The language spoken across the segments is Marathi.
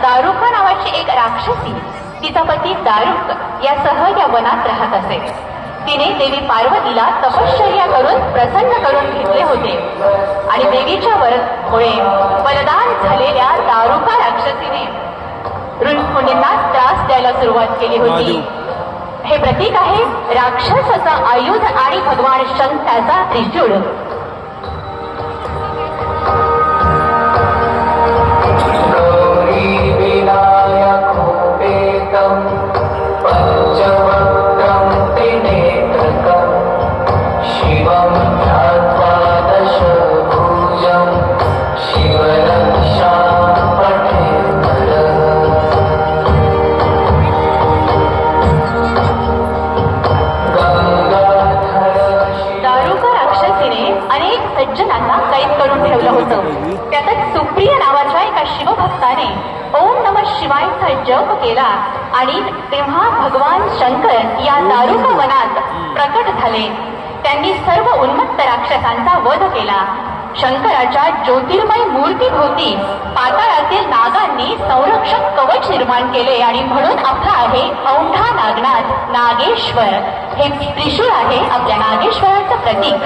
दारुका नावाची एक राक्षसी तिचा पती दारुक यासह या वनात राहत असे. तिने देवी पार्वतीला तपश्चर्या करून प्रसन्न करून घेतले होते आणि देवीच्या वरमुळे बलिदान झालेल्या दारुका राक्षसीने ऋषमुनींना त्रास द्यायला सुरुवात केली होती. हे प्रतीक आहे राक्षसाचा आयुध आणि भगवान शंकराचा त्रिशूळ. सज्जनांना कैद करून ठेवलं होतं. त्यातच सुप्रिय नावाच्या एका शिवभक्ताने ओम नमः शिवायचा जप केला आणि तेव्हा भगवान शंकर या दारुका वनात प्रकट झाले. त्यांनी सर्व उन्मत्त राक्षसांचा वध केला. शंकराच्या ज्योतिर्मय मूर्तीभोवती पाताळातील नागांनी संरक्षक कवच निर्माण केले आणि म्हणून आपला आहे औंढा नागनाथ नागेश्वर. हे त्रिशूळ आहे आपल्या नागेश्वराचं प्रतीक.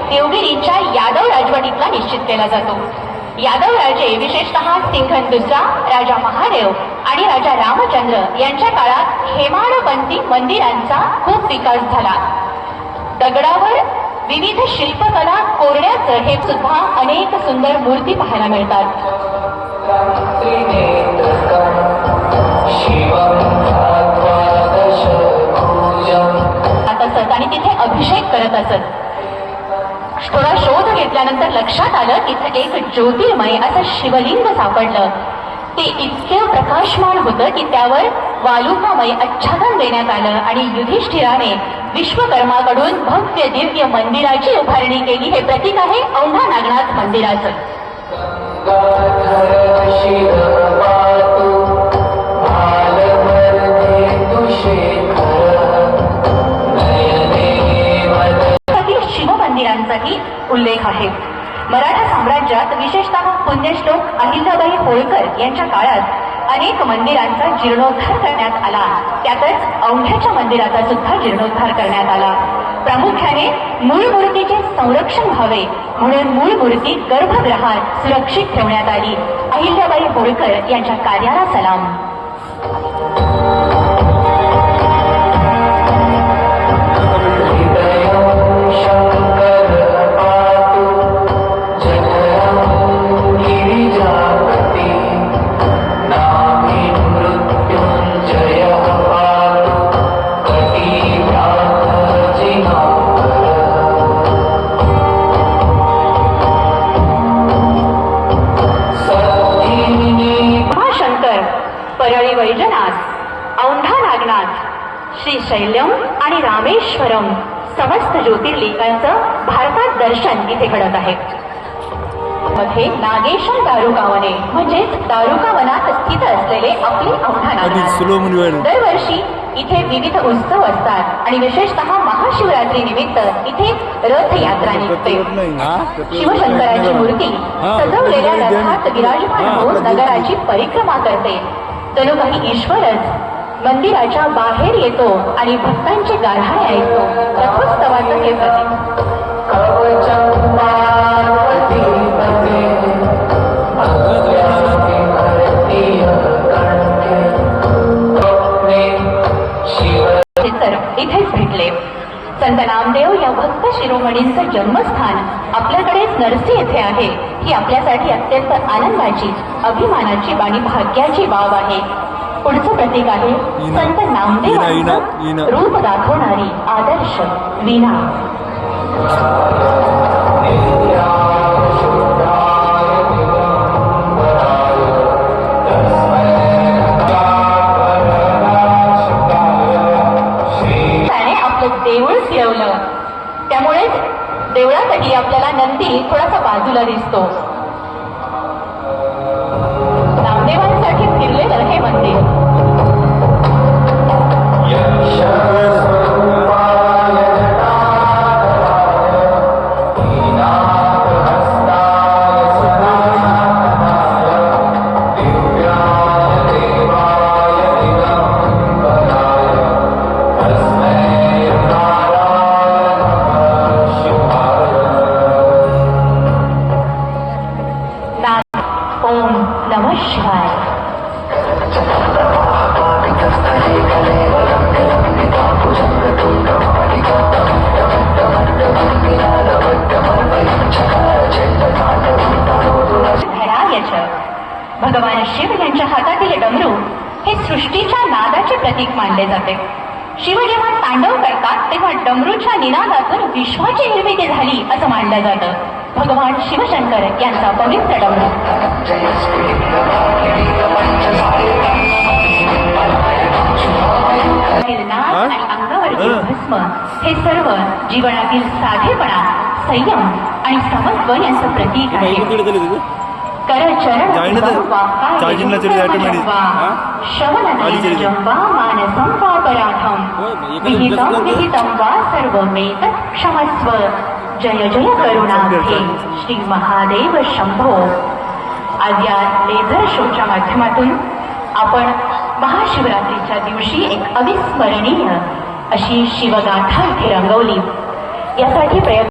देवगिरीच्या यादव राजवटीतला निश्चित केला जातो. यादव राजे विशेषतः सिंघन राजा महादेव आणि राजा रामचंद्र यांच्या काळात हेमाडपंथी मंदिरांचा खूप विकास झाला. दगडावर विविध शिल्पकला कोरण्याचं हे सुद्धा अनेक सुंदर मूर्ती पाहायला मिळतात. आणि तिथे अभिषेक करत असत. थोडा शोध घेतल्यानंतर लक्षात आलं तिथे एक ज्योतिर्मय असं शिवलिंग सापडलं. ते इतके प्रकाशमान होतं की त्यावर वालुकामय आच्छादन देण्यात आलं आणि युधिष्ठिराने विश्वकर्माकडून भव्य दिव्य मंदिराची उभारणी केली. हे प्रतीक आहे औंढा नागनाथ मंदिराचं. मंदिरांचाही उल्लेख आहे. मराठा साम्राज्यात विशेषतः पुण्यश्लोक अहिल्याबाई होळकर यांच्या काळात अनेक मंदिरांचा जीर्णोद्धार करण्यात आला. त्यातच औंढ्याच्या मंदिराचा सुद्धा जीर्णोद्धार करण्यात आला. प्रामुख्याने मूळ मूर्तीचे संरक्षण व्हावे म्हणून मूळ मूर्ती गर्भगृहात सुरक्षित ठेवण्यात आली. अहिल्याबाई होळकर यांच्या कार्याला सलाम. श्रीशैल्यम आणि रामेश्वरम समस्त ज्योतिर्लिंगांचं भारतात दर्शन इथे घडत आहे. मध्ये नागेश्वर दारुकावने म्हणजेच दारुकावनात स्थित असलेले आपले औंढा नागनाथ. दरवर्षी इथे विविध उत्सव असतात आणि विशेषतः महाशिवरात्री निमित्त इथे रथयात्रा निघते. शिवशंकराची मूर्ती सजवलेल्या रथात विराजमान होऊन नगराची परिक्रमा करते. जणू काही ईश्वरच मंदिराच्या बाहेर येतो आणि भक्तांची गाऱ्हाणे ऐकतो. रथोत्सवाचं हे प्रतीक. इथेच भेटले. संत नामदेव या भक्त शिरोमणींचं जन्मस्थान आपल्याकडेच नरसी येथे आहे. ही आपल्यासाठी अत्यंत आनंदाची, अभिमानाची आणि भाग्याची बाब आहे. पुढचं प्रतीक आहे संत नामदेवांचं रूप दाखवणारी आदर्श वीणा. देऊळ फिरवलं त्यामुळेच देवळासाठी आपल्याला नंदी थोडासा बाजूला दिसतो. नामदेवांसाठी फिरलेलं हे मंदिर. ओम नमः शिवाय. भगवान शिव यांच्या हातातील डमरू हे सृष्टीच्या नादाचे प्रतीक मानले जाते. शिव जेव्हा तांडव करतात तेव्हा डमरूच्या निनादातून विश्वाची निर्मिती झाली असं मानलं जातं. भगवान शिवशंकर यांचा पवित्र डमरू. नाद आणि अंगावरचे भस्म हे सर्व जीवनातील साधेपणा, संयम आणि समत्व यांचं प्रतीक आहे. करचरण विहितं विहितं वा सर्वमेत क्षमस्व. जय जय करुणाब्धे श्री महादेव शंभो. आज या लेझर शोच्या माध्यमातून आपण महाशिवरात्रीच्या दिवशी एक अविस्मरणीय अशी शिवगाथा इथे रंगवली. यासाठी प्रयत्न